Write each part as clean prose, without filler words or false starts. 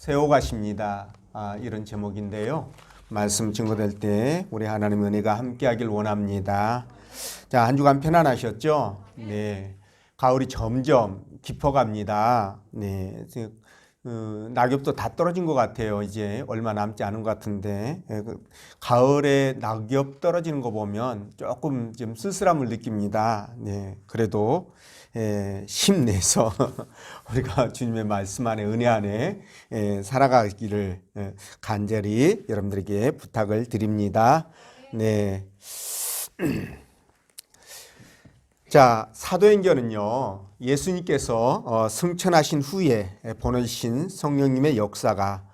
세워가십니다. 이런 제목인데요. 말씀 증거될 때 우리 하나님의 은혜가 함께하길 원합니다. 자, 한 주간 편안하셨죠? 네. 가을이 점점 깊어갑니다. 네. 낙엽도 다 떨어진 것 같아요. 이제 얼마 남지 않은 것 같은데 가을에 낙엽 떨어지는 거 보면 조금 좀 쓸쓸함을 느낍니다. 네. 그래도 힘내서 우리가 주님의 말씀 안에 은혜 안에 살아가기를 간절히 여러분들에게 부탁을 드립니다. 네. 자, 사도행전은요, 예수님께서 승천하신 후에 보내신 성령님의 역사가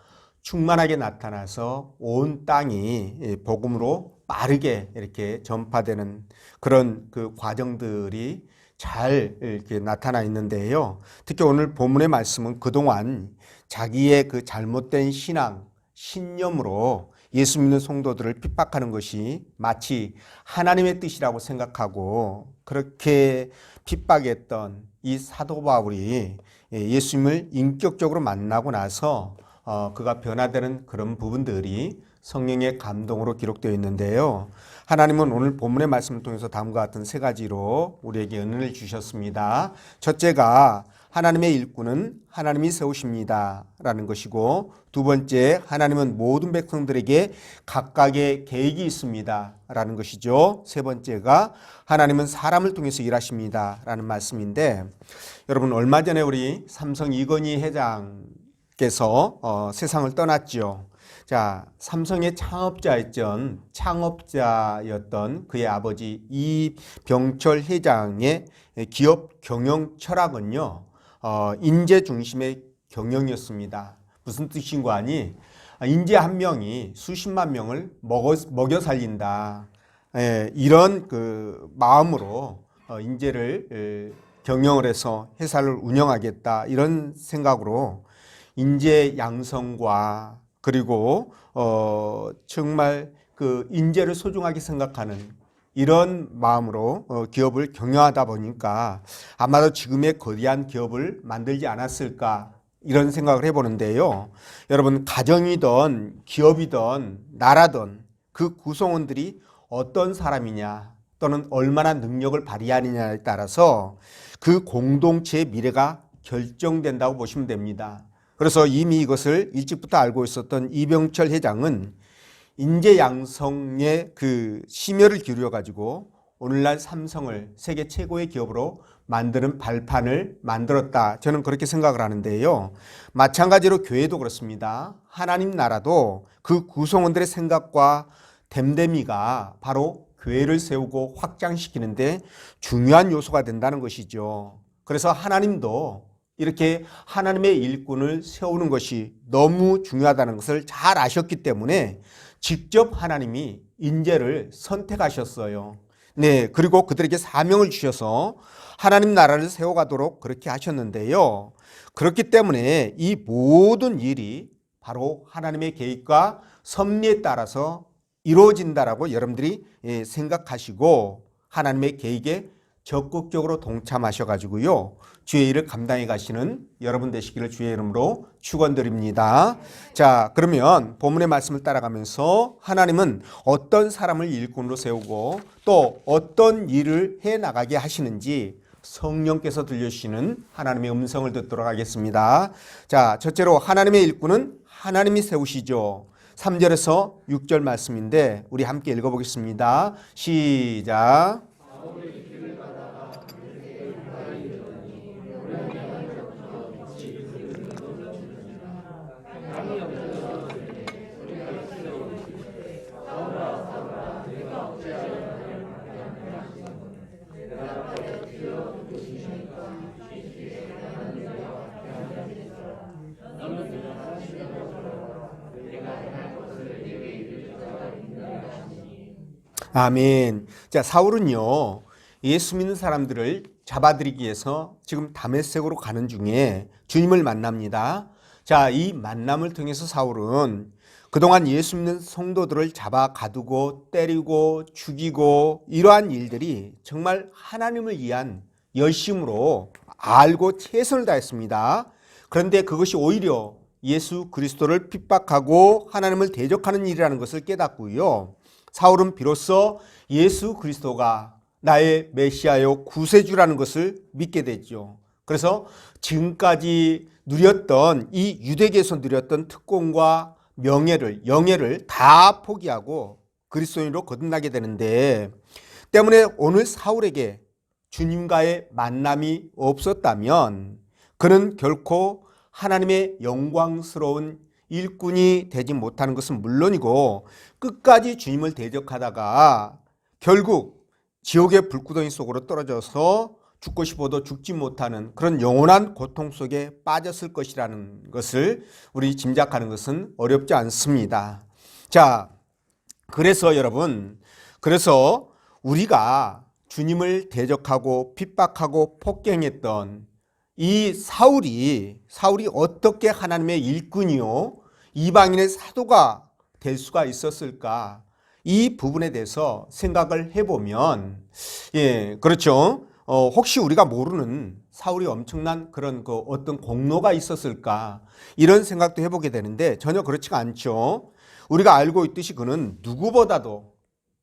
충만하게 나타나서 온 땅이 복음으로 빠르게 이렇게 전파되는 그런 그 과정들이 잘 이렇게 나타나 있는데요. 특히 오늘 본문의 말씀은 그동안 자기의 그 잘못된 신앙, 신념으로 예수 믿는 성도들을 핍박하는 것이 마치 하나님의 뜻이라고 생각하고 그렇게 핍박했던 이 사도 바울이 예수님을 인격적으로 만나고 나서 그가 변화되는 그런 부분들이 성령의 감동으로 기록되어 있는데요. 하나님은 오늘 본문의 말씀을 통해서 다음과 같은 세 가지로 우리에게 은혜를 주셨습니다. 첫째가 하나님의 일꾼은 하나님이 세우십니다 라는 것이고, 두 번째 하나님은 모든 백성들에게 각각의 계획이 있습니다 라는 것이죠. 세 번째가 하나님은 사람을 통해서 일하십니다 라는 말씀인데, 여러분 얼마 전에 우리 삼성 이건희 회장께서 세상을 떠났죠. 자, 삼성의 창업자였던 그의 아버지 이병철 회장의 기업 경영 철학은요, 인재 중심의 경영이었습니다. 무슨 뜻인 거 아니? 인재 한 명이 수십만 명을 먹여 살린다. 이런 그 마음으로 인재를 경영을 해서 회사를 운영하겠다. 이런 생각으로 인재 양성과 그리고 정말 그 인재를 소중하게 생각하는 이런 마음으로 기업을 경영하다 보니까 아마도 지금의 거대한 기업을 만들지 않았을까 이런 생각을 해보는데요. 여러분, 가정이든 기업이든 나라든 그 구성원들이 어떤 사람이냐 또는 얼마나 능력을 발휘하느냐에 따라서 그 공동체의 미래가 결정된다고 보시면 됩니다. 그래서 이미 이것을 일찍부터 알고 있었던 이병철 회장은 인재 양성에 그 심혈을 기울여 가지고 오늘날 삼성을 세계 최고의 기업으로 만드는 발판을 만들었다. 저는 그렇게 생각을 하는데요. 마찬가지로 교회도 그렇습니다. 하나님 나라도 그 구성원들의 생각과 됨됨이가 바로 교회를 세우고 확장시키는데 중요한 요소가 된다는 것이죠. 그래서 하나님도 이렇게 하나님의 일꾼을 세우는 것이 너무 중요하다는 것을 잘 아셨기 때문에 직접 하나님이 인재를 선택하셨어요. 네, 그리고 그들에게 사명을 주셔서 하나님 나라를 세워가도록 그렇게 하셨는데요. 그렇기 때문에 이 모든 일이 바로 하나님의 계획과 섭리에 따라서 이루어진다라고 여러분들이 생각하시고 하나님의 계획에 적극적으로 동참하셔가지고요, 주의 일을 감당해 가시는 여러분 되시기를 주의 이름으로 축원드립니다. 자, 그러면 본문의 말씀을 따라가면서 하나님은 어떤 사람을 일꾼으로 세우고 또 어떤 일을 해 나가게 하시는지 성령께서 들려주시는 하나님의 음성을 듣도록 하겠습니다. 자, 첫째로 하나님의 일꾼은 하나님이 세우시죠. 3절에서 6절 말씀인데 우리 함께 읽어보겠습니다. 시작. 아멘. 자, 사울은요, 예수 믿는 사람들을 잡아들이기 위해서 지금 다메섹으로 가는 중에 주님을 만납니다. 자, 이 만남을 통해서 사울은 그동안 예수 믿는 성도들을 잡아 가두고 때리고 죽이고 이러한 일들이 정말 하나님을 위한 열심으로 알고 최선을 다했습니다. 그런데 그것이 오히려 예수 그리스도를 핍박하고 하나님을 대적하는 일이라는 것을 깨닫고요. 사울은 비로소 예수 그리스도가 나의 메시아요 구세주라는 것을 믿게 되죠. 그래서 지금까지 누렸던 이 유대계에서 누렸던 특권과 명예를, 영예를 다 포기하고 그리스도인으로 거듭나게 되는데, 때문에 오늘 사울에게 주님과의 만남이 없었다면 그는 결코 하나님의 영광스러운 일꾼이 되지 못하는 것은 물론이고 끝까지 주님을 대적하다가 결국 지옥의 불구덩이 속으로 떨어져서 죽고 싶어도 죽지 못하는 그런 영원한 고통 속에 빠졌을 것이라는 것을 우리 짐작하는 것은 어렵지 않습니다. 자, 그래서 여러분, 그래서 우리가 주님을 대적하고 핍박하고 폭행했던 이 사울이 어떻게 하나님의 일꾼이요 이방인의 사도가 될 수가 있었을까? 이 부분에 대해서 생각을 해보면, 그렇죠. 혹시 우리가 모르는 사울이 엄청난 그런 어떤 공로가 있었을까? 이런 생각도 해보게 되는데 전혀 그렇지가 않죠. 우리가 알고 있듯이 그는 누구보다도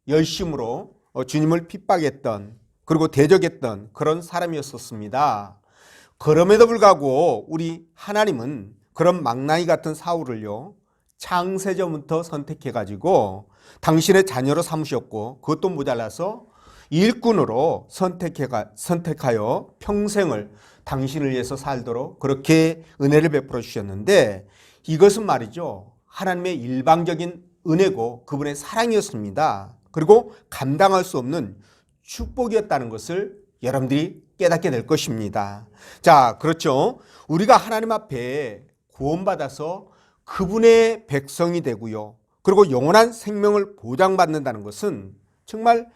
열심으로 주님을 핍박했던 그리고 대적했던 그런 사람이었었습니다. 그럼에도 불구하고 우리 하나님은 그런 망나니 같은 사울을요 창세전부터 선택해가지고 당신의 자녀로 삼으셨고 그것도 모자라서 일꾼으로 선택하여 평생을 당신을 위해서 살도록 그렇게 은혜를 베풀어 주셨는데, 이것은 말이죠 하나님의 일방적인 은혜고 그분의 사랑이었습니다. 그리고 감당할 수 없는 축복이었다는 것을 여러분들이 깨닫게 될 것입니다. 자, 그렇죠. 우리가 하나님 앞에 구원받아서 그분의 백성이 되고요. 그리고 영원한 생명을 보장받는다는 것은 정말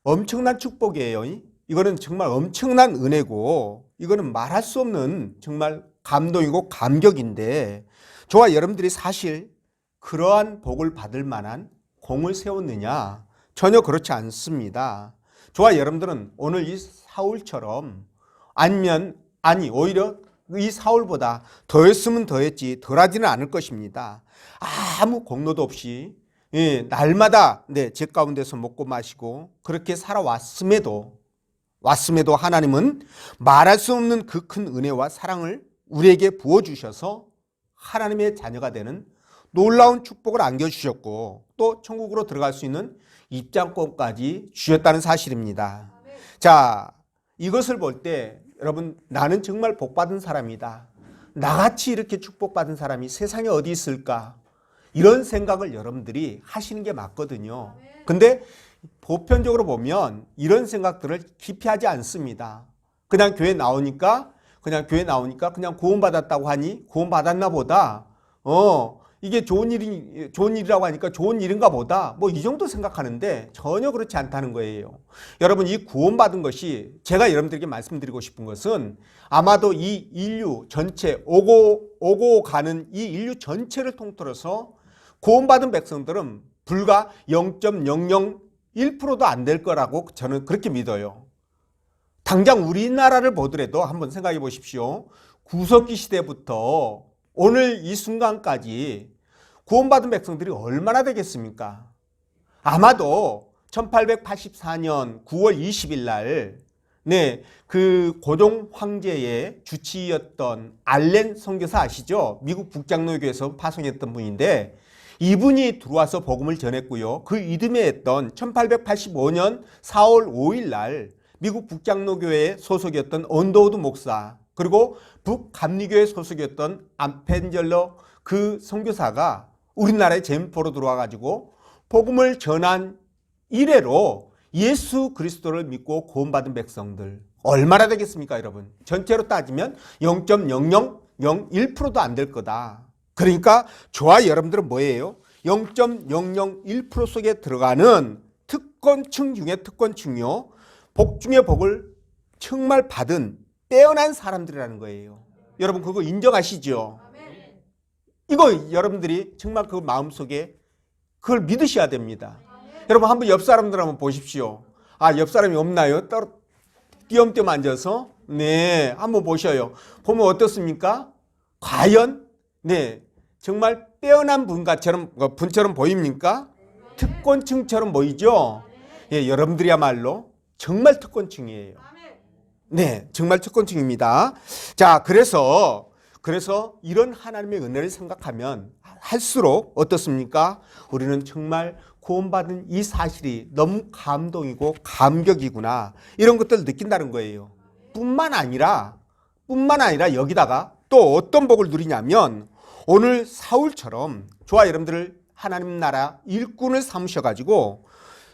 엄청난 축복이에요. 이거는 정말 엄청난 은혜고 이거는 말할 수 없는 정말 감동이고 감격인데, 저와 여러분들이 사실 그러한 복을 받을 만한 공을 세웠느냐? 전혀 그렇지 않습니다. 저와 여러분들은 오늘 이 사울처럼 오히려 이 사울보다 더했으면 더했지 덜하지는 않을 것입니다. 아무 공로도 없이 날마다 제 가운데서 먹고 마시고 그렇게 살아왔음에도 하나님은 말할 수 없는 그 큰 은혜와 사랑을 우리에게 부어주셔서 하나님의 자녀가 되는 놀라운 축복을 안겨주셨고 또 천국으로 들어갈 수 있는 입장권까지 주셨다는 사실입니다. 자, 이것을 볼 때 여러분, 나는 정말 복받은 사람이다, 나같이 이렇게 축복받은 사람이 세상에 어디 있을까, 이런 생각을 여러분들이 하시는 게 맞거든요. 근데 보편적으로 보면 이런 생각들을 깊이 하지 않습니다. 그냥 교회 나오니까 그냥 구원받았다고 하니 구원받았나 보다, 이게 좋은 일이라고 하니까 좋은 일인가 보다, 이 정도 생각하는데 전혀 그렇지 않다는 거예요. 여러분, 이 구원받은 것이, 제가 여러분들에게 말씀드리고 싶은 것은 아마도 이 인류 전체, 오고 가는 이 인류 전체를 통틀어서 구원받은 백성들은 불과 0.001%도 안 될 거라고 저는 그렇게 믿어요. 당장 우리나라를 보더라도 한번 생각해 보십시오. 구석기 시대부터 오늘 이 순간까지 구원받은 백성들이 얼마나 되겠습니까? 아마도 1884년 9월 20일 날 그 고종 황제의 주치의였던 알렌 선교사 아시죠? 미국 북장로교에서 파송했던 분인데 이분이 들어와서 복음을 전했고요. 그 이듬해 했던 1885년 4월 5일 날 미국 북장로교회 소속이었던 언더우드 목사, 그리고 북감리교회 소속이었던 암펜젤러 그 선교사가 우리나라에 제물포로 들어와가지고 복음을 전한 이래로 예수 그리스도를 믿고 구원받은 백성들 얼마나 되겠습니까, 여러분? 전체로 따지면 0.0001%도 안 될 거다. 그러니까 저와 여러분들은 뭐예요? 0.001% 속에 들어가는 특권층 중에 특권층이요, 복 중에 복을 정말 받은 빼어난 사람들이라는 거예요. 여러분, 그거 인정하시죠? 이거 여러분들이 정말 그 마음속에 그걸 믿으셔야 됩니다. 여러분, 한번 옆 사람들 한번 보십시오. 옆 사람이 없나요? 띄엄띄엄 앉아서 한번 보셔요. 보면 어떻습니까? 과연 네, 정말 빼어난 분처럼 보입니까? 특권층처럼 보이죠? 예, 여러분들이야말로 정말 특권층이에요. 네, 정말 특권층입니다. 자, 그래서 이런 하나님의 은혜를 생각하면 할수록 어떻습니까? 우리는 정말 구원받은 이 사실이 너무 감동이고 감격이구나, 이런 것들을 느낀다는 거예요. 뿐만 아니라 여기다가 또 어떤 복을 누리냐면, 오늘 사울처럼 저와 여러분들을 하나님 나라 일꾼을 삼으셔가지고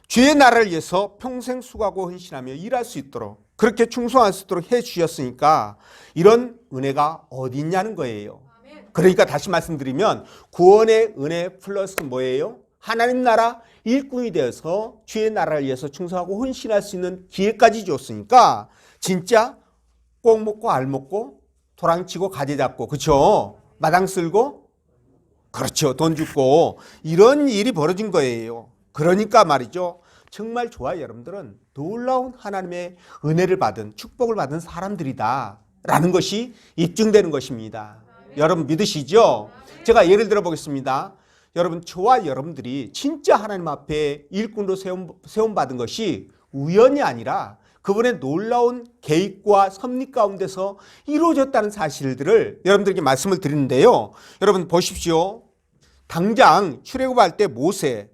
주의 나라를 위해서 평생 수고하고 헌신하며 일할 수 있도록, 그렇게 충성할 수 있도록 해 주셨으니까 이런 은혜가 어디 있냐는 거예요. 그러니까 다시 말씀드리면, 구원의 은혜 플러스 뭐예요? 하나님 나라 일꾼이 되어서 주의 나라를 위해서 충성하고 헌신할 수 있는 기회까지 줬으니까 진짜 꼭 먹고 알 먹고 도랑치고 가지 잡고, 그렇죠? 마당 쓸고, 그렇죠, 돈 줍고, 이런 일이 벌어진 거예요. 그러니까 말이죠, 정말 저와 여러분들은 놀라운 하나님의 은혜를 받은, 축복을 받은 사람들이다 라는 것이 입증되는 것입니다. 여러분 믿으시죠? 제가 예를 들어 보겠습니다. 여러분, 저와 여러분들이 진짜 하나님 앞에 일꾼으로 세움받은 것이 우연이 아니라 그분의 놀라운 계획과 섭리 가운데서 이루어졌다는 사실들을 여러분들에게 말씀을 드리는데요. 여러분 보십시오. 당장 출애굽할 때 모세를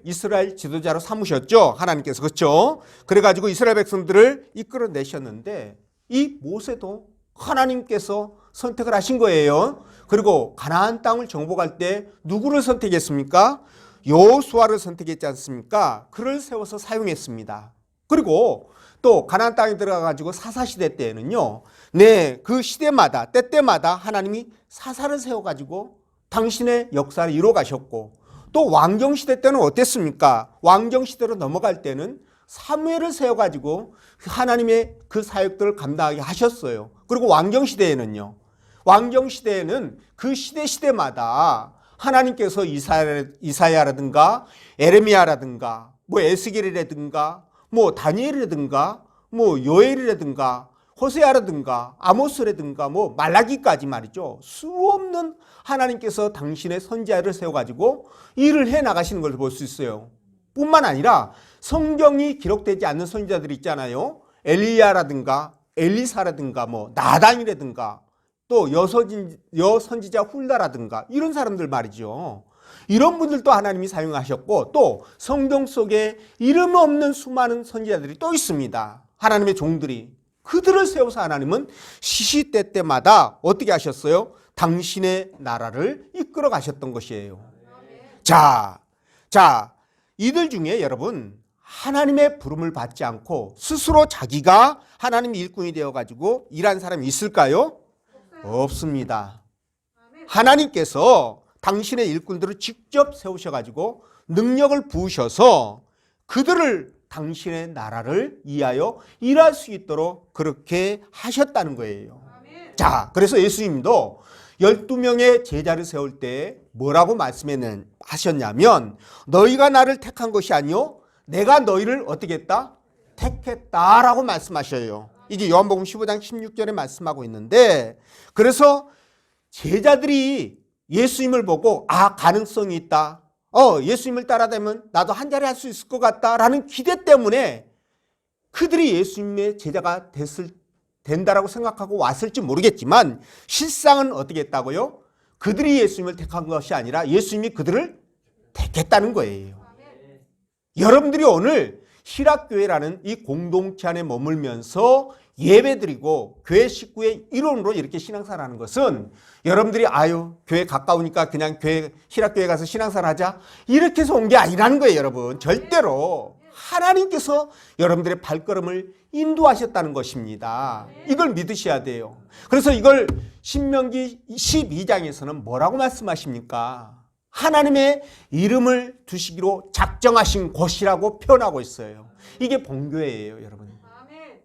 이스라엘 지도자로 삼으셨죠, 하나님께서. 그렇죠? 그래가지고 이스라엘 백성들을 이끌어내셨는데, 이 모세도 하나님께서 선택을 하신 거예요. 그리고 가나안 땅을 정복할 때 누구를 선택했습니까? 여호수아를 선택했지 않습니까? 그를 세워서 사용했습니다. 그리고 또 가나안 땅에 들어가가지고 사사시대 때에는요, 네, 그 시대마다 때때마다 하나님이 사사를 세워가지고 당신의 역사를 이루어 가셨고, 또 왕정시대 때는 어땠습니까? 왕정시대로 넘어갈 때는 사무엘을 세워가지고 하나님의 그 사역들을 감당하게 하셨어요. 그리고 왕정시대에는 그 시대마다 하나님께서 이사야라든가 에레미야라든가 에스겔이라든가 다니엘이라든가 요엘이라든가 호세아라든가 아모스라든가 말라기까지 말이죠, 수없는 하나님께서 당신의 선지자를 세워가지고 일을 해 나가시는 걸 볼 수 있어요. 뿐만 아니라 성경이 기록되지 않는 선지자들이 있잖아요. 엘리야라든가 엘리사라든가 나단이라든가 또 여선지자 훌다라든가 이런 사람들 말이죠. 이런 분들도 하나님이 사용하셨고, 또 성경 속에 이름 없는 수많은 선지자들이 또 있습니다. 하나님의 종들이. 그들을 세워서 하나님은 시시때때마다 어떻게 하셨어요? 당신의 나라를 이끌어 가셨던 것이에요. 자, 이들 중에 여러분, 하나님의 부름을 받지 않고 스스로 자기가 하나님의 일꾼이 되어가지고 일한 사람이 있을까요? 없습니다. 하나님께서 당신의 일꾼들을 직접 세우셔가지고 능력을 부으셔서 그들을 당신의 나라를 위하여 일할 수 있도록 그렇게 하셨다는 거예요. 자, 그래서 예수님도 12명의 제자를 세울 때 뭐라고 말씀하셨냐면, 너희가 나를 택한 것이 아니요 내가 너희를 어떻게 했다? 택했다라고 말씀하셔요. 이게 요한복음 15장 16절에 말씀하고 있는데, 그래서 제자들이 예수님을 보고 가능성이 있다, 예수님을 따라다니면 나도 한 자리 할 수 있을 것 같다라는 기대 때문에 그들이 예수님의 제자가 된다라고 생각하고 왔을지 모르겠지만, 실상은 어떻게 했다고요? 그들이 예수님을 택한 것이 아니라 예수님이 그들을 택했다는 거예요. 여러분들이 오늘 희락교회라는 이 공동체 안에 머물면서 예배드리고 교회 식구의 일원으로 이렇게 신앙생활하는 것은, 여러분들이 교회 가까우니까 그냥 희락교회 가서 신앙생활 하자 이렇게 해서 온 게 아니라는 거예요. 여러분, 절대로 하나님께서 여러분들의 발걸음을 인도하셨다는 것입니다. 이걸 믿으셔야 돼요. 그래서 이걸 신명기 12장에서는 뭐라고 말씀하십니까? 하나님의 이름을 두시기로 작정하신 곳이라고 표현하고 있어요. 이게 본교회예요, 여러분.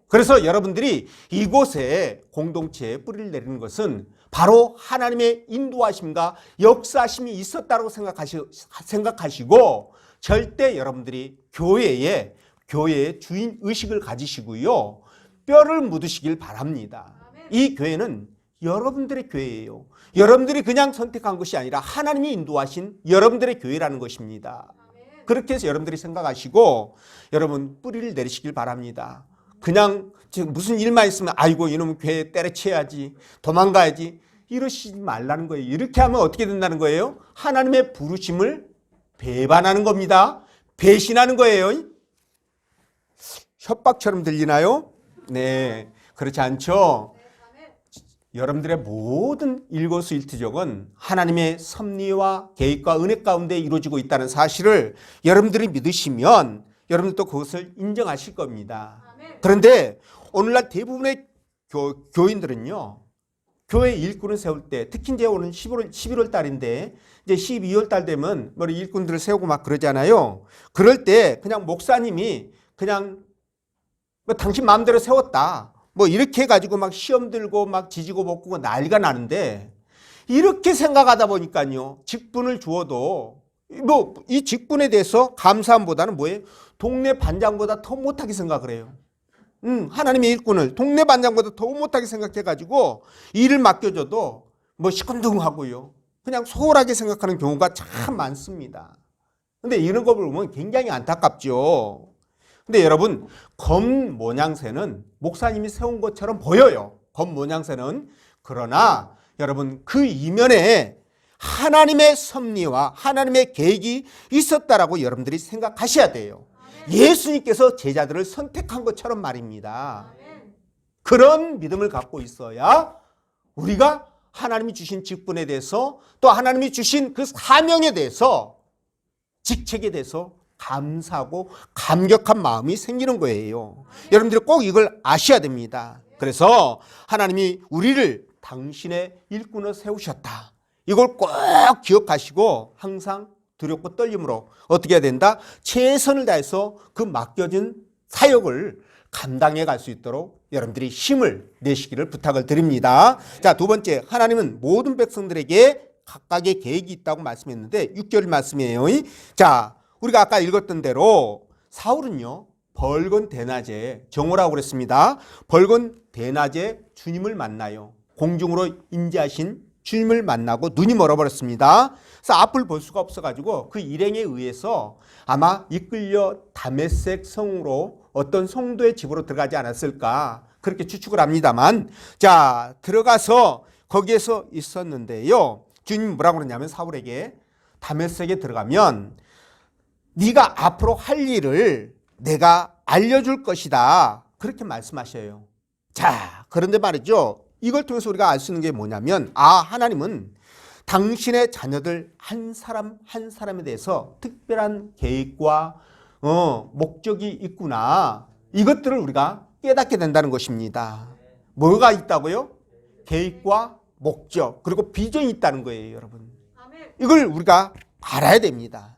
그래서 여러분들이 이곳에 공동체에 뿌리를 내리는 것은 바로 하나님의 인도하심과 역사하심이 있었다고 생각하시고, 절대 여러분들이 교회의 주인 의식을 가지시고요, 뼈를 묻으시길 바랍니다. 이 교회는 여러분들의 교회예요. 여러분들이 그냥 선택한 것이 아니라 하나님이 인도하신 여러분들의 교회라는 것입니다. 그렇게 해서 여러분들이 생각하시고 여러분 뿌리를 내리시길 바랍니다. 그냥 무슨 일만 있으면 아이고 이놈 교회 때려치워야지, 도망가야지, 이러시지 말라는 거예요. 이렇게 하면 어떻게 된다는 거예요? 하나님의 부르심을 배반하는 겁니다. 배신하는 거예요. 협박처럼 들리나요? 네, 그렇지 않죠? 여러분들의 모든 일거수일투족은 하나님의 섭리와 계획과 은혜 가운데 이루어지고 있다는 사실을 여러분들이 믿으시면 여러분들도 그것을 인정하실 겁니다. 그런데 오늘날 대부분의 교인들은요, 교회 일꾼을 세울 때, 특히 이제 오늘 11월 달인데 이제 12월 달 되면 뭐 일꾼들을 세우고 막 그러잖아요. 그럴 때 그냥 목사님이 그냥 뭐 당신 마음대로 세웠다, 뭐 이렇게 해가지고 막 시험 들고 막 지지고 볶고 난리가 나는데, 이렇게 생각하다 보니까요, 직분을 주어도 뭐 이 직분에 대해서 감사함보다는 뭐예요? 동네 반장보다 더 못하게 생각을 해요. 하나님의 일꾼을 동네 반장보다 더 못하게 생각해가지고 일을 맡겨줘도 뭐 시큰둥하고요, 그냥 소홀하게 생각하는 경우가 참 많습니다. 근데 이런 거 보면 굉장히 안타깝죠. 근데 여러분, 검 모양새는 목사님이 세운 것처럼 보여요. 검 모양새는. 그러나 여러분, 그 이면에 하나님의 섭리와 하나님의 계획이 있었다라고 여러분들이 생각하셔야 돼요. 예수님께서 제자들을 선택한 것처럼 말입니다. 그런 믿음을 갖고 있어야 우리가 하나님이 주신 직분에 대해서, 또 하나님이 주신 그 사명에 대해서, 직책에 대해서 감사하고 감격한 마음이 생기는 거예요. 여러분들이 꼭 이걸 아셔야 됩니다. 그래서 하나님이 우리를 당신의 일꾼으로 세우셨다, 이걸 꼭 기억하시고 항상 두렵고 떨림으로 어떻게 해야 된다? 최선을 다해서 그 맡겨진 사역을 감당해 갈 수 있도록 여러분들이 힘을 내시기를 부탁을 드립니다. 자, 두 번째, 하나님은 모든 백성들에게 각각의 계획이 있다고 말씀했는데 6절 말씀이에요. 자, 우리가 아까 읽었던 대로 사울은요, 벌건 대낮에, 정오라고 그랬습니다. 벌건 대낮에 주님을 만나요. 공중으로 임재하신 주님을 만나고 눈이 멀어버렸습니다. 그래서 앞을 볼 수가 없어가지고 그 일행에 의해서 아마 이끌려 다메섹 성으로 어떤 성도의 집으로 들어가지 않았을까, 그렇게 추측을 합니다만, 자, 들어가서 거기에서 있었는데요, 주님이 뭐라고 그러냐면 사울에게 다메섹에 들어가면 네가 앞으로 할 일을 내가 알려줄 것이다, 그렇게 말씀하셔요. 자, 그런데 말이죠, 이걸 통해서 우리가 알 수 있는 게 뭐냐면, 하나님은 당신의 자녀들 한 사람 한 사람에 대해서 특별한 계획과 목적이 있구나, 이것들을 우리가 깨닫게 된다는 것입니다. 뭐가 있다고요? 계획과 목적, 그리고 비전이 있다는 거예요, 여러분. 이걸 우리가 알아야 됩니다.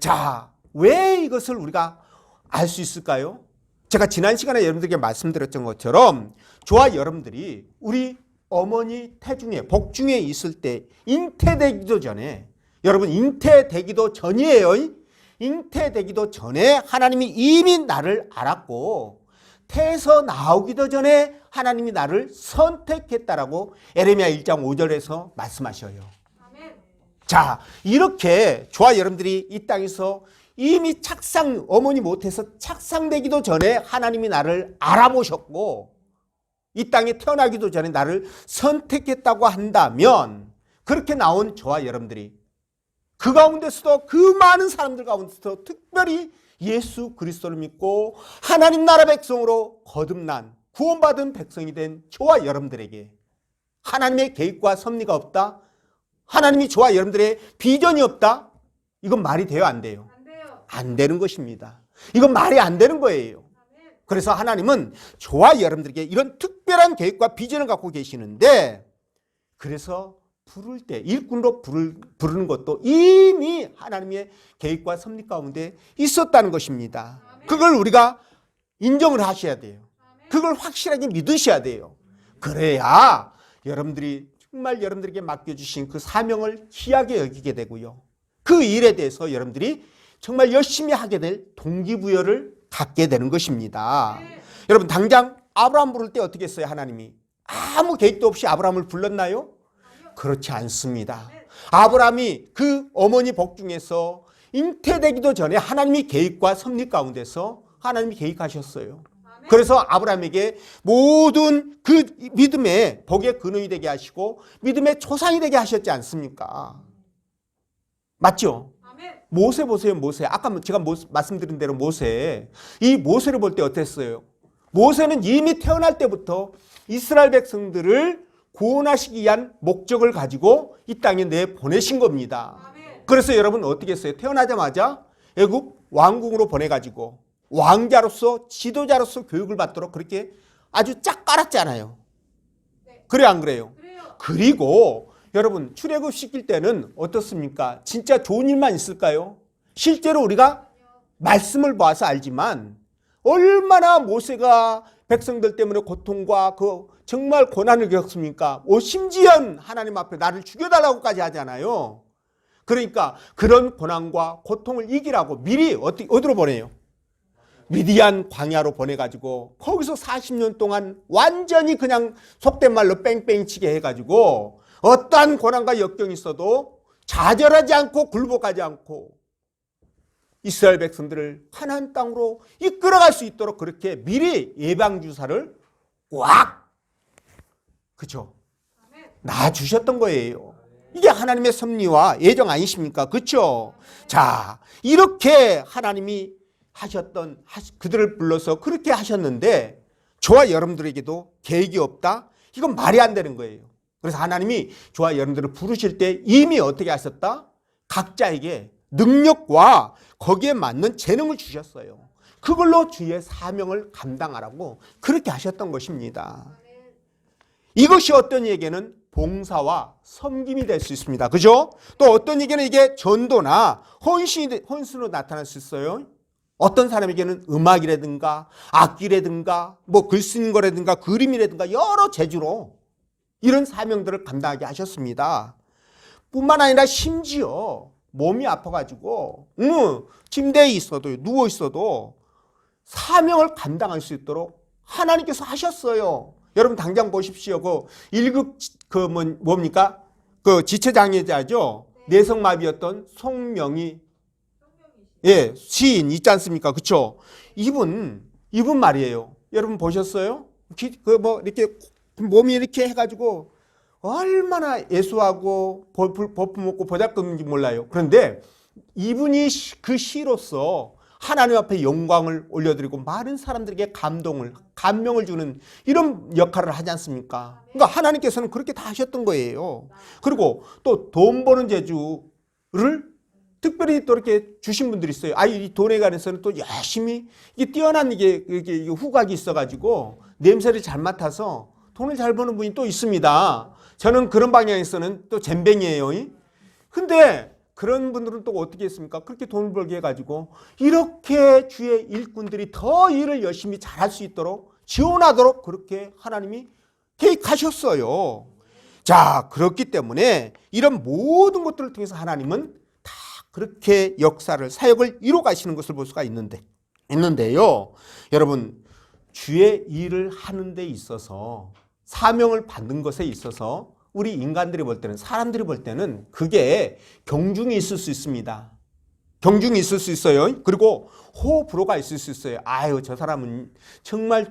자, 왜 이것을 우리가 알 수 있을까요? 제가 지난 시간에 여러분들에게 말씀드렸던 것처럼 저와 여러분들이 우리 어머니 태중에, 복중에 있을 때 잉태되기도 전에, 여러분 잉태되기도 전이에요. 잉태되기도 전에 하나님이 이미 나를 알았고, 태에서 나오기도 전에 하나님이 나를 선택했다라고 에레미야 1장 5절에서 말씀하셔요. 자, 이렇게 저와 여러분들이 이 땅에서 이미 어머니 못해서 착상되기도 전에 하나님이 나를 알아보셨고, 이 땅에 태어나기도 전에 나를 선택했다고 한다면, 그렇게 나온 저와 여러분들이 그 가운데서도, 그 많은 사람들 가운데서도 특별히 예수 그리스도를 믿고 하나님 나라 백성으로 거듭난 구원받은 백성이 된 저와 여러분들에게 하나님의 계획과 섭리가 없다, 하나님이 저와 여러분들의 비전이 없다, 이건 말이 돼요, 안 돼요? 안 되는 것입니다. 이건 말이 안 되는 거예요. 그래서 하나님은 저와 여러분들에게 이런 특별한 계획과 비전을 갖고 계시는데, 그래서 부를 때 일꾼으로 부르는 것도 이미 하나님의 계획과 섭리 가운데 있었다는 것입니다. 그걸 우리가 인정을 하셔야 돼요. 그걸 확실하게 믿으셔야 돼요. 그래야 여러분들이 정말 여러분들에게 맡겨주신 그 사명을 귀하게 여기게 되고요, 그 일에 대해서 여러분들이 정말 열심히 하게 될 동기부여를 갖게 되는 것입니다. 여러분, 당장 아브라함 부를 때 어떻게 했어요? 하나님이 아무 계획도 없이 아브라함을 불렀나요? 그렇지 않습니다. 아브라함이 그 어머니 복 중에서 잉태되기도 전에 하나님이 계획과 섭리 가운데서 하나님이 계획하셨어요. 그래서 아브라함에게 모든 그 믿음의 복의 근원이 되게 하시고 믿음의 초상이 되게 하셨지 않습니까? 맞죠? 모세 보세요. 모세. 아까 제가 말씀드린 대로 모세. 이 모세를 볼 때 어땠어요? 모세는 이미 태어날 때부터 이스라엘 백성들을 구원하시기 위한 목적을 가지고 이 땅에 내보내신 겁니다. 그래서 여러분 어떻게 했어요? 태어나자마자 애굽 왕궁으로 보내가지고 왕자로서 지도자로서 교육을 받도록 그렇게 아주 쫙 깔았잖아요. 그래 안 그래요? 그리고 여러분 출애굽 시킬 때는 어떻습니까? 진짜 좋은 일만 있을까요? 실제로 우리가 말씀을 봐서 알지만 얼마나 모세가 백성들 때문에 고통과 그 정말 고난을 겪습니까? 심지어 하나님 앞에 나를 죽여달라고까지 하잖아요. 그러니까 그런 고난과 고통을 이기라고 미리 어디로 보내요? 미디안 광야로 보내가지고 거기서 40년 동안 완전히 그냥 속된 말로 뺑뺑이 치게 해가지고 어떠한 고난과 역경이 있어도 좌절하지 않고 굴복하지 않고 이스라엘 백성들을 가나안 땅으로 이끌어갈 수 있도록 그렇게 미리 예방주사를 꽉 그죠? 놔주셨던 거예요. 이게 하나님의 섭리와 예정 아니십니까? 그렇죠? 자, 이렇게 하나님이 하셨던 그들을 불러서 그렇게 하셨는데 저와 여러분들에게도 계획이 없다? 이건 말이 안 되는 거예요. 그래서 하나님이 저와 여러분들을 부르실 때 이미 어떻게 하셨다? 각자에게 능력과 거기에 맞는 재능을 주셨어요. 그걸로 주의 사명을 감당하라고 그렇게 하셨던 것입니다. 이것이 어떤 얘기는 봉사와 섬김이 될 수 있습니다. 그죠? 또 어떤 얘기는 이게 전도나 헌신으로 나타날 수 있어요. 어떤 사람에게는 음악이라든가 악기라든가 뭐 글 쓰는 거라든가 그림이라든가 여러 재주로 이런 사명들을 감당하게 하셨습니다. 뿐만 아니라 심지어 몸이 아파가지고 침대에 있어도 누워 있어도 사명을 감당할 수 있도록 하나님께서 하셨어요. 여러분 당장 보십시오. 그 1급 뭡니까? 그 지체장애자죠. 내성마비였던 송명희 시인 있지 않습니까? 그렇죠? 이분 말이에요. 여러분 보셨어요? 이렇게 몸이 이렇게 해가지고 얼마나 애수하고 볼품없고 보잘것없는지 몰라요. 그런데 이분이 그 시로서 하나님 앞에 영광을 올려드리고 많은 사람들에게 감명을 주는 이런 역할을 하지 않습니까? 그러니까 하나님께서는 그렇게 다 하셨던 거예요. 그리고 또 돈 버는 재주를 특별히 또 이렇게 주신 분들이 있어요. 이 돈에 관해서는 또 열심히 이게 뛰어난 이게 후각이 있어가지고 냄새를 잘 맡아서 돈을 잘 버는 분이 또 있습니다. 저는 그런 방향에서는 또 젬병이에요. 근데 그런 분들은 또 어떻게 했습니까? 그렇게 돈을 벌게 해가지고 이렇게 주의 일꾼들이 더 일을 열심히 잘할 수 있도록 지원하도록 그렇게 하나님이 계획하셨어요. 자, 그렇기 때문에 이런 모든 것들을 통해서 하나님은 다 그렇게 역사를 사역을 이루어 가시는 것을 볼 수가 있는데요. 여러분 주의 일을 하는 데 있어서 사명을 받는 것에 있어서 우리 인간들이 볼 때는 사람들이 볼 때는 그게 경중이 있을 수 있습니다. 경중이 있을 수 있어요. 그리고 호불호가 있을 수 있어요. 저 사람은 정말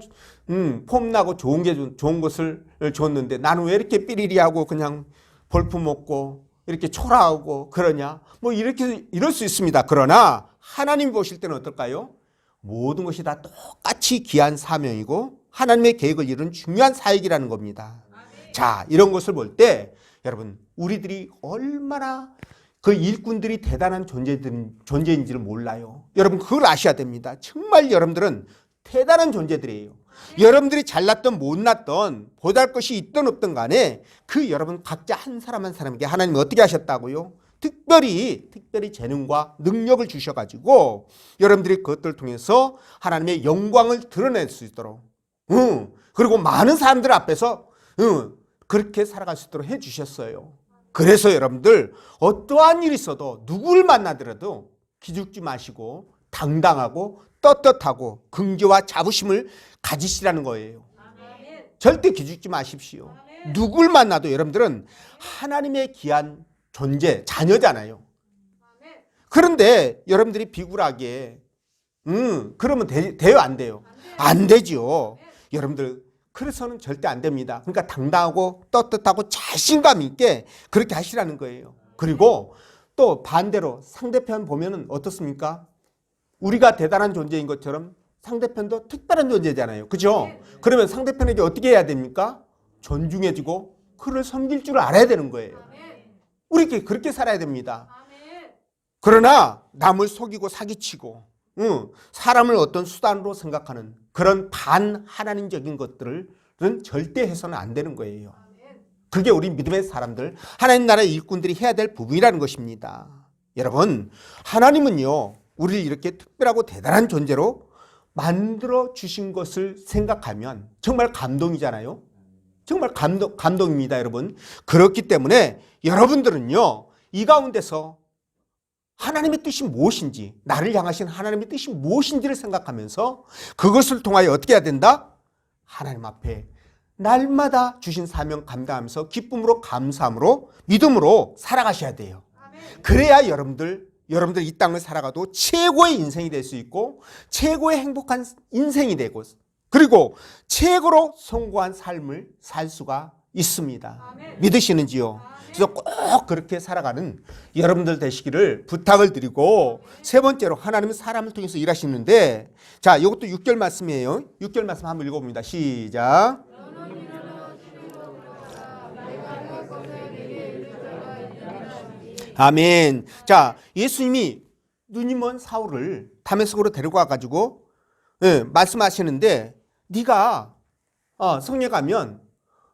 폼나고 좋은 것을 줬는데 나는 왜 이렇게 삐리리하고 그냥 볼품없고 이렇게 초라하고 그러냐? 뭐 이럴 수 있습니다. 그러나 하나님이 보실 때는 어떨까요? 모든 것이 다 똑같이 귀한 사명이고 하나님의 계획을 이루는 중요한 사역이라는 겁니다. 자, 이런 것을 볼 때 여러분 우리들이 얼마나 그 일꾼들이 대단한 존재인지를 몰라요. 여러분 그걸 아셔야 됩니다. 정말 여러분들은 대단한 존재들이에요. 여러분들이 잘났던 못났던 보잘것이 있든 없든 간에 그 여러분 각자 한 사람 한 사람에게 하나님이 어떻게 하셨다고요? 특별히 재능과 능력을 주셔가지고 여러분들이 그것들을 통해서 하나님의 영광을 드러낼 수 있도록 그리고 많은 사람들 앞에서 그렇게 살아갈 수 있도록 해주셨어요. 그래서 여러분들 어떠한 일이 있어도 누구를 만나더라도 기죽지 마시고 당당하고 떳떳하고 긍지와 자부심을 가지시라는 거예요. 절대 기죽지 마십시오. 누굴 만나도 여러분들은 하나님의 귀한 존재, 자녀잖아요. 그런데 여러분들이 비굴하게 그러면 돼요, 안 돼요? 안 되죠. 여러분들 그래서는 절대 안 됩니다. 그러니까 당당하고 떳떳하고 자신감 있게 그렇게 하시라는 거예요. 그리고 또 반대로 상대편 보면은 어떻습니까? 우리가 대단한 존재인 것처럼 상대편도 특별한 존재잖아요. 그죠? 그러면 상대편에게 어떻게 해야 됩니까? 존중해주고 그를 섬길 줄 알아야 되는 거예요. 우리 그렇게 살아야 됩니다. 그러나 남을 속이고 사기치고 사람을 어떤 수단으로 생각하는 그런 반하나님적인 것들은 절대 해서는 안 되는 거예요. 그게 우리 믿음의 사람들, 하나님 나라의 일꾼들이 해야 될 부분이라는 것입니다. 여러분, 하나님은요, 우리를 이렇게 특별하고 대단한 존재로 만들어 주신 것을 생각하면 정말 감동이잖아요. 정말 감동입니다, 여러분. 그렇기 때문에 여러분들은요, 이 가운데서 하나님의 뜻이 무엇인지, 나를 향하신 하나님의 뜻이 무엇인지를 생각하면서 그것을 통하여 어떻게 해야 된다? 하나님 앞에 날마다 주신 사명 감당하면서 기쁨으로 감사함으로 믿음으로 살아가셔야 돼요. 그래야 여러분들 이 땅을 살아가도 최고의 인생이 될 수 있고 최고의 행복한 인생이 되고 그리고 최고로 성공한 삶을 살 수가 있습니다. 믿으시는지요? 그래서 꼭 그렇게 살아가는 여러분들 되시기를 부탁을 드리고 세 번째로 하나님은 사람을 통해서 일하시는데 자, 이것도 6절 말씀이에요. 6절 말씀 한번 읽어봅니다. 시작. 아멘. 자, 예수님이 눈이 먼 사울을 다메섹으로 데려가 가지고 말씀하시는데 네가 성에 가면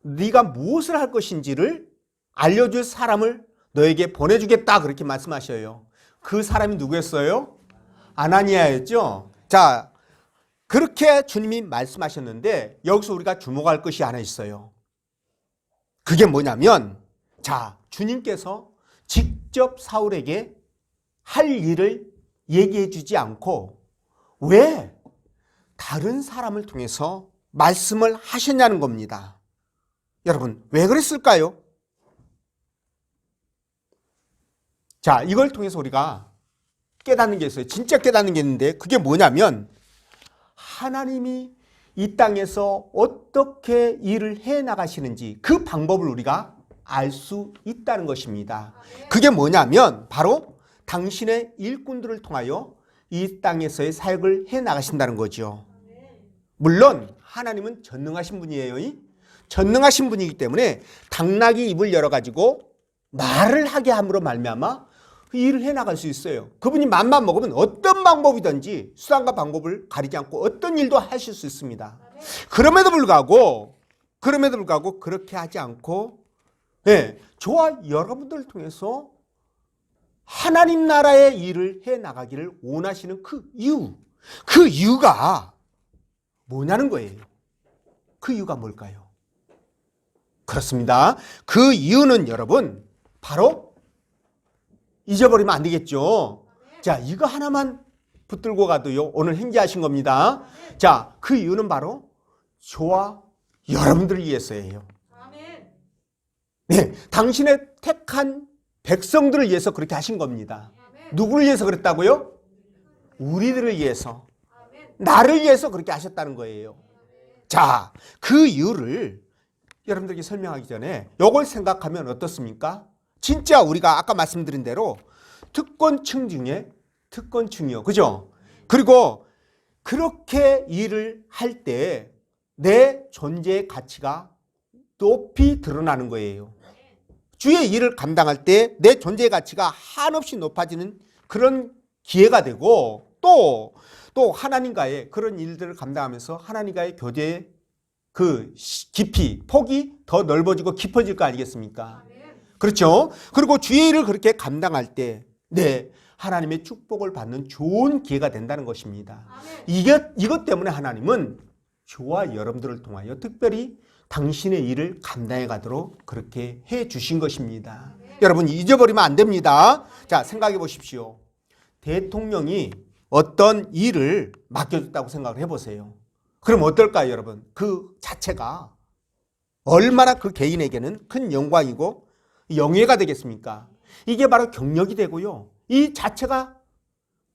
네가 무엇을 할 것인지를 알려줄 사람을 너에게 보내주겠다 그렇게 말씀하셔요. 그 사람이 누구였어요? 아나니아였죠. 자, 그렇게 주님이 말씀하셨는데 여기서 우리가 주목할 것이 하나 있어요. 그게 뭐냐면 자, 주님께서 직접 사울에게 할 일을 얘기해 주지 않고 왜 다른 사람을 통해서 말씀을 하셨냐는 겁니다. 여러분, 왜 그랬을까요? 자, 이걸 통해서 우리가 깨닫는 게 있어요. 진짜 깨닫는 게 있는데 그게 뭐냐면 하나님이 이 땅에서 어떻게 일을 해 나가시는지 그 방법을 우리가 알 수 있다는 것입니다. 그게 뭐냐면 바로 당신의 일꾼들을 통하여 이 땅에서의 사역을 해 나가신다는 거죠. 물론 하나님은 전능하신 분이에요. 전능하신 분이기 때문에 당나귀 입을 열어가지고 말을 하게 함으로 말미암아 일을 해나갈 수 있어요. 그분이 맘만 먹으면 어떤 방법이든지 수단과 방법을 가리지 않고 어떤 일도 하실 수 있습니다. 그럼에도 불구하고 그렇게 하지 않고 저와 여러분들을 통해서 하나님 나라의 일을 해나가기를 원하시는 그 이유가 뭐냐는 거예요. 그 이유가 뭘까요? 그렇습니다. 그 이유는 여러분 바로 잊어버리면 안 되겠죠. 자, 이거 하나만 붙들고 가도요 오늘 행지하신 겁니다. 자, 그 이유는 바로 저와 여러분들을 위해서예요. 네, 당신의 택한 백성들을 위해서 그렇게 하신 겁니다. 누구를 위해서 그랬다고요? 우리들을 위해서, 나를 위해서 그렇게 하셨다는 거예요. 자, 그 이유를 여러분들에게 설명하기 전에 이걸 생각하면 어떻습니까? 진짜 우리가 아까 말씀드린 대로 특권층 중에 특권층이요. 그죠? 그리고 그렇게 일을 할 때 내 존재의 가치가 높이 드러나는 거예요. 주의 일을 감당할 때 내 존재의 가치가 한없이 높아지는 그런 기회가 되고 또 하나님과의 그런 일들을 감당하면서 하나님과의 교제의 그 깊이, 폭이 더 넓어지고 깊어질 거 아니겠습니까? 그렇죠? 그리고 주의 일을 그렇게 감당할 때 하나님의 축복을 받는 좋은 기회가 된다는 것입니다. 이것 때문에 하나님은 저와 여러분들을 통하여 특별히 당신의 일을 감당해 가도록 그렇게 해 주신 것입니다. 여러분 잊어버리면 안 됩니다. 자, 생각해 보십시오. 대통령이 어떤 일을 맡겨줬다고 생각을 해보세요. 그럼 어떨까요, 여러분? 그 자체가 얼마나 그 개인에게는 큰 영광이고 영예가 되겠습니까? 이게 바로 경력이 되고요. 이 자체가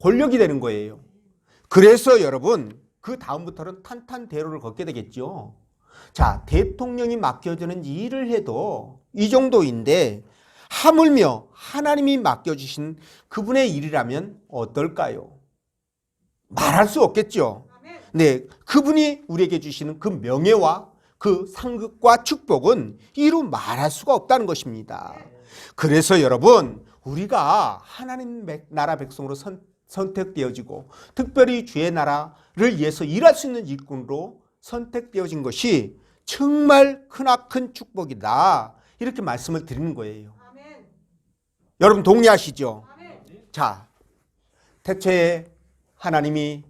권력이 되는 거예요. 그래서 여러분 그 다음부터는 탄탄대로를 걷게 되겠죠. 자, 대통령이 맡겨주는 일을 해도 이 정도인데 하물며 하나님이 맡겨주신 그분의 일이라면 어떨까요? 말할 수 없겠죠. 네, 그분이 우리에게 주시는 그 명예와 그 상급과 축복은 이루 말할 수가 없다는 것입니다. 그래서 여러분 우리가 하나님 나라 백성으로 선택되어지고 특별히 주의 나라를 위해서 일할 수 있는 일꾼으로 선택되어진 것이 정말 크나큰 축복이다. 이렇게 말씀을 드리는 거예요. 아멘. 여러분 동의하시죠? 아멘. 자, 태초에 하나님이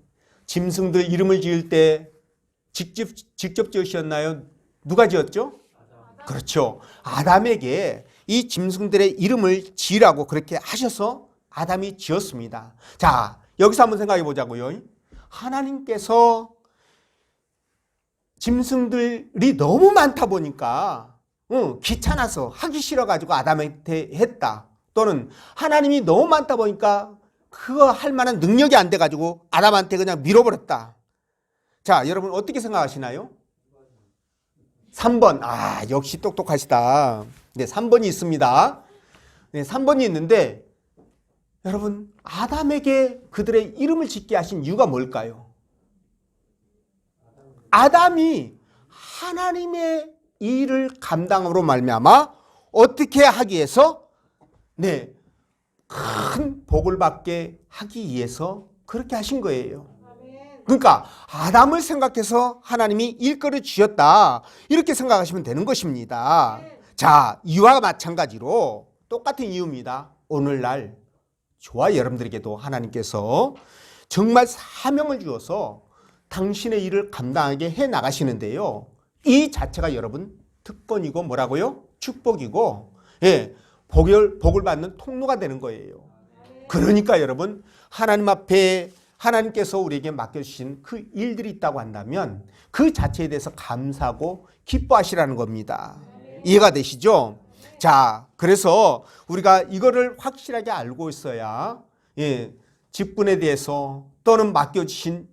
짐승들 이름을 지을 때 직접 지으셨나요? 누가 지었죠? 그렇죠. 아담에게 이 짐승들의 이름을 지으라고 그렇게 하셔서 아담이 지었습니다. 자, 여기서 한번 생각해 보자고요. 하나님께서 짐승들이 너무 많다 보니까 귀찮아서 하기 싫어가지고 아담한테 했다. 또는 하나님이 너무 많다 보니까 그거 할 만한 능력이 안 돼가지고 아담한테 그냥 밀어버렸다. 자, 여러분 어떻게 생각하시나요? 3번. 아, 역시 똑똑하시다. 네, 3번이 있습니다. 네, 3번이 있는데 여러분 아담에게 그들의 이름을 짓게 하신 이유가 뭘까요? 아담이 하나님의 일을 감당으로 말미암아 어떻게 하기 위해서 네, 큰 복을 받게 하기 위해서 그렇게 하신 거예요. 그러니까 아담을 생각해서 하나님이 일거를 주셨다 이렇게 생각하시면 되는 것입니다. 자, 이와 마찬가지로 똑같은 이유입니다. 오늘날 저와 여러분들에게도 하나님께서 정말 사명을 주어서 당신의 일을 감당하게 해 나가시는데요. 이 자체가 여러분 특권이고 뭐라고요? 축복이고 예, 복을 받는 통로가 되는 거예요. 그러니까 여러분 하나님 앞에 하나님께서 우리에게 맡겨주신 그 일들이 있다고 한다면 그 자체에 대해서 감사하고 기뻐하시라는 겁니다. 이해가 되시죠? 자, 그래서 우리가 이거를 확실하게 알고 있어야 예, 직분에 대해서 또는 맡겨주신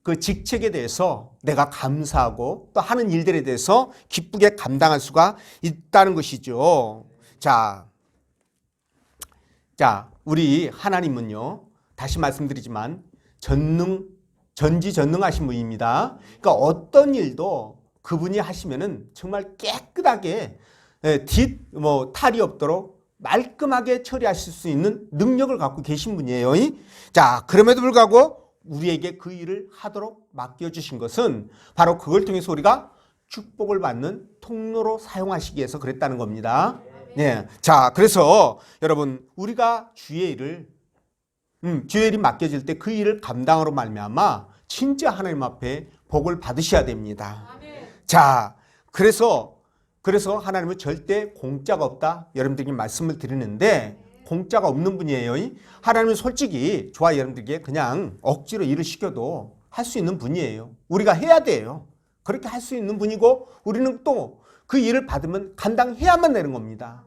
그 직책에 대해서 내가 감사하고 또 하는 일들에 대해서 기쁘게 감당할 수가 있다는 것이죠. 자, 우리 하나님은요, 다시 말씀드리지만 전지전능하신 분입니다. 그러니까 어떤 일도 그분이 하시면은 정말 깨끗하게 탈이 없도록 말끔하게 처리하실 수 있는 능력을 갖고 계신 분이에요. 자, 그럼에도 불구하고 우리에게 그 일을 하도록 맡겨주신 것은 바로 그걸 통해서 우리가 축복을 받는 통로로 사용하시기 위해서 그랬다는 겁니다. 네. 자, 그래서 여러분 우리가 주의 일이 맡겨질 때 그 일을 감당으로 말미암아 진짜 하나님 앞에 복을 받으셔야 됩니다. 자, 그래서 하나님은 절대 공짜가 없다. 여러분들에게 말씀을 드리는데 공짜가 없는 분이에요. 하나님은 솔직히 저와 여러분들에게 그냥 억지로 일을 시켜도 할 수 있는 분이에요. 우리가 해야 돼요. 그렇게 할 수 있는 분이고 우리는 또 그 일을 받으면 감당해야만 되는 겁니다.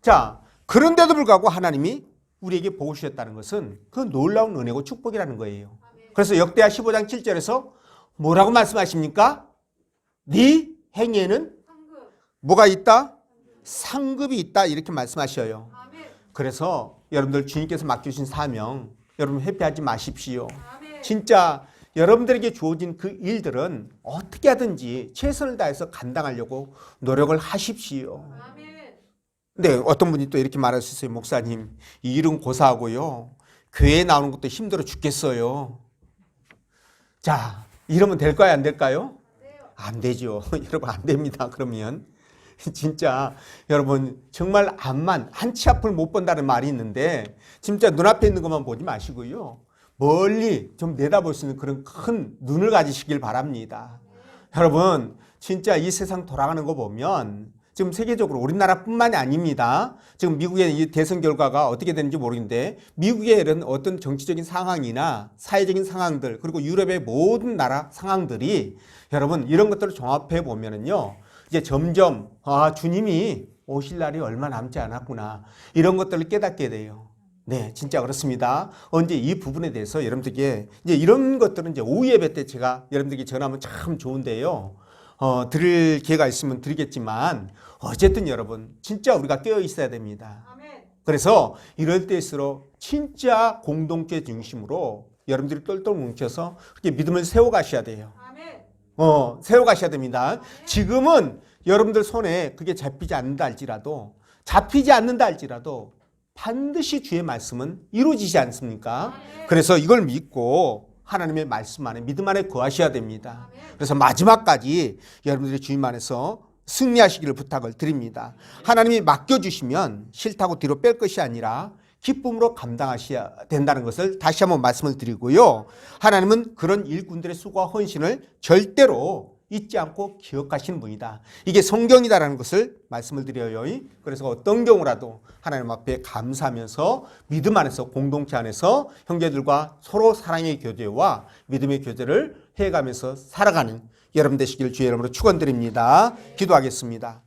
자, 그런데도 불구하고 하나님이 우리에게 복을 주셨다는 것은 그 놀라운 은혜고 축복이라는 거예요. 그래서 역대하 15장 7절에서 뭐라고 말씀하십니까? 네 행위에는 뭐가 있다? 상급이 있다 이렇게 말씀하셔요. 그래서 여러분들 주님께서 맡겨주신 사명 여러분 회피하지 마십시오. 진짜 여러분들에게 주어진 그 일들은 어떻게 하든지 최선을 다해서 감당하려고 노력을 하십시오. 근데 어떤 분이 또 이렇게 말할 수 있어요. 목사님, 이 일은 고사하고요. 교회에 나오는 것도 힘들어 죽겠어요. 자, 이러면 될까요? 안 될까요? 안 되죠. 여러분 안 됩니다. 그러면 진짜 여러분 정말 앞만 한치 앞을 못 본다는 말이 있는데 진짜 눈앞에 있는 것만 보지 마시고요. 멀리 좀 내다볼 수 있는 그런 큰 눈을 가지시길 바랍니다. 여러분 진짜 이 세상 돌아가는 거 보면 지금 세계적으로 우리나라뿐만이 아닙니다. 지금 미국의 이 대선 결과가 어떻게 되는지 모르겠는데 미국의 이런 어떤 정치적인 상황이나 사회적인 상황들 그리고 유럽의 모든 나라 상황들이 여러분 이런 것들을 종합해 보면은요 이제 점점 주님이 오실 날이 얼마 남지 않았구나. 이런 것들을 깨닫게 돼요. 네, 진짜 그렇습니다. 언제 이 부분에 대해서 여러분들에게 이제 이런 것들은 이제 오후 예배 때 제가 여러분들에게 전하면 참 좋은데요. 드릴 기회가 있으면 드리겠지만 어쨌든 여러분 진짜 우리가 깨어 있어야 됩니다. 그래서 이럴 때일수록 진짜 공동체 중심으로 여러분들이 똘똘 뭉쳐서 그렇게 믿음을 세워가셔야 돼요. 세워가셔야 됩니다. 지금은 여러분들 손에 그게 잡히지 않는다 할지라도 반드시 주의 말씀은 이루어지지 않습니까? 그래서 이걸 믿고 하나님의 말씀 안에 믿음 안에 거하셔야 됩니다. 그래서 마지막까지 여러분들이 주님 안에서 승리하시기를 부탁을 드립니다. 하나님이 맡겨주시면 싫다고 뒤로 뺄 것이 아니라 기쁨으로 감당하셔야 된다는 것을 다시 한번 말씀을 드리고요. 하나님은 그런 일꾼들의 수고와 헌신을 절대로 잊지 않고 기억하시는 분이다. 이게 성경이다라는 것을 말씀을 드려요. 그래서 어떤 경우라도 하나님 앞에 감사하면서 믿음 안에서 공동체 안에서 형제들과 서로 사랑의 교제와 믿음의 교제를 해가면서 살아가는 여러분 되시길 주의 이름으로 축원드립니다. 기도하겠습니다.